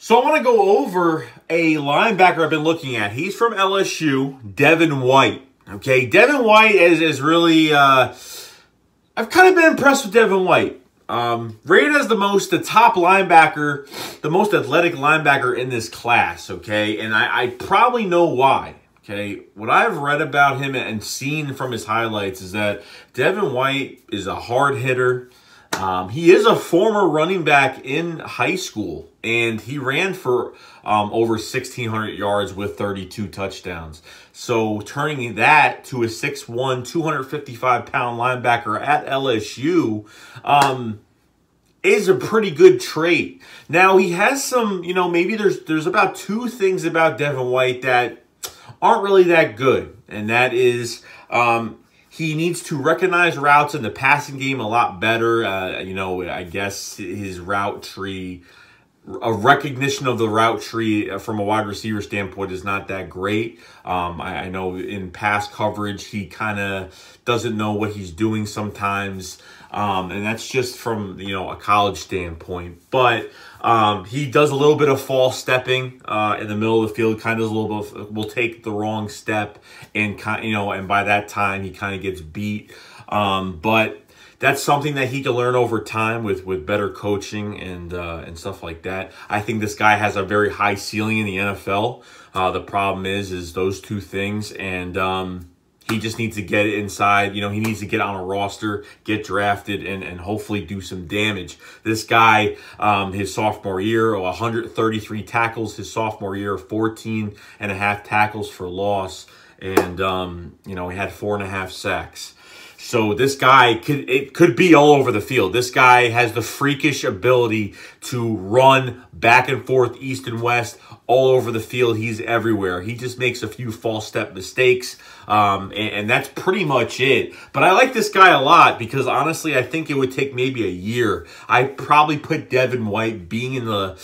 So I want to go over a linebacker I've been looking at. He's from LSU, Devin White. Okay, Devin White is really, I've kind of been impressed with Devin White. Rated as the top linebacker, the most athletic linebacker in this class, okay? And I probably know why, okay? What I've read about him and seen from his highlights is that Devin White is a hard hitter. He is a former running back in high school, and he ran for over 1,600 yards with 32 touchdowns. So turning that to a 6'1", 255-pound linebacker at LSU is a pretty good trait. Now, he has some, maybe there's about two things about Devin White that aren't really that good, and that is he needs to recognize routes in the passing game a lot better. I guess his route tree, a recognition of the route tree from a wide receiver standpoint is not that great. I know in pass coverage, he kind of doesn't know what he's doing sometimes. And that's just from, a college standpoint. But he does a little bit of false stepping in the middle of the field, kind of a little bit will take the wrong step, and and by that time he kind of gets beat. But that's something that he can learn over time with better coaching and stuff like that. I think this guy has a very high ceiling in the NFL. The problem is those two things, and he just needs to get it inside. He needs to get on a roster, get drafted, and hopefully do some damage. This guy, his sophomore year, 133 tackles. His sophomore year, 14.5 tackles for loss. And, he had 4.5 sacks. So this guy could be all over the field. This guy has the freakish ability to run back and forth, east and west, all over the field. He's everywhere. He just makes a few false step mistakes, and that's pretty much it. But I like this guy a lot because, honestly, I think it would take maybe a year. I'd probably put Devin White being in the...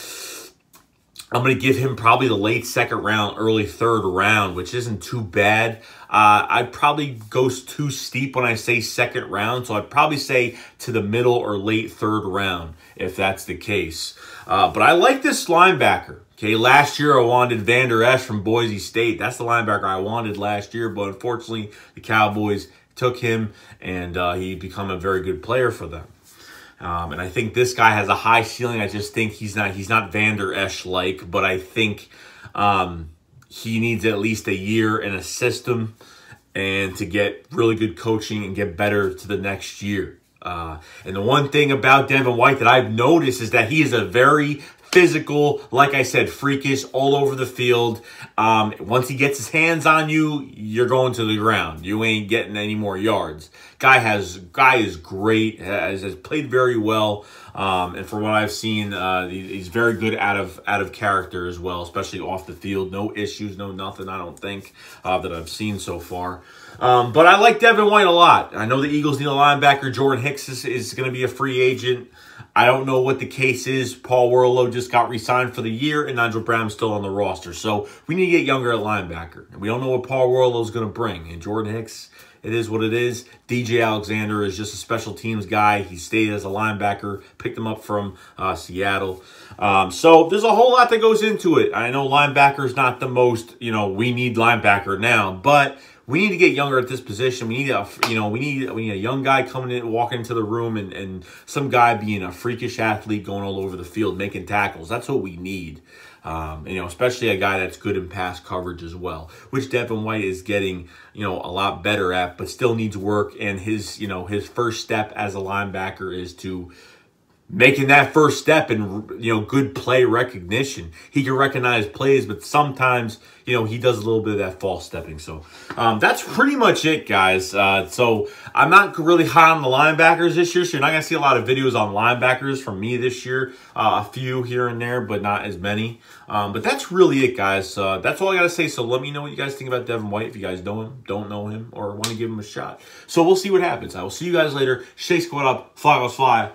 I'm going to give him probably the late second round, early third round, which isn't too bad. I'd probably go too steep when I say second round, so I'd probably say to the middle or late third round, if that's the case. But I like this linebacker. Okay, last year I wanted Vander Esch from Boise State. That's the linebacker I wanted last year, but unfortunately the Cowboys took him, and he become a very good player for them. And I think this guy has a high ceiling. I just think he's not Vander Esch-like, but I think he needs at least a year in a system and to get really good coaching and get better to the next year. And the one thing about Devin White that I've noticed is that he is a very physical, like I said, freakish, all over the field. Once he gets his hands on you, you're going to the ground. You ain't getting any more yards. Guy is great, has played very well, and from what I've seen, he's very good out of character as well, especially off the field. No issues, no nothing, I don't think, that I've seen so far. But I like Devin White a lot. I know the Eagles need a linebacker. Jordan Hicks is going to be a free agent. I don't know what the case is. Paul Warlow just got re-signed for the year, and Nigel Brown's still on the roster. So we need to get younger at linebacker. And we don't know what Paul Warlow is going to bring. And Jordan Hicks, it is what it is. DJ Alexander is just a special teams guy. He stayed as a linebacker, picked him up from Seattle. So there's a whole lot that goes into it. I know linebacker is not the most, we need linebacker now, but we need to get younger at this position. We need a young guy coming in, walking into the room, and some guy being a freakish athlete going all over the field, making tackles. That's what we need. Especially a guy that's good in pass coverage as well, which Devin White is getting, a lot better at, but still needs work. And his first step as a linebacker is to making that first step and, good play recognition. He can recognize plays, but sometimes, he does a little bit of that false stepping. So that's pretty much it, guys. So I'm not really high on the linebackers this year, so you're not going to see a lot of videos on linebackers from me this year. A few here and there, but not as many. But that's really it, guys. That's all I got to say. So let me know what you guys think about Devin White, if you guys know him, don't know him, or want to give him a shot. So we'll see what happens. I will see you guys later. Shake squad up. Fly, goes fly.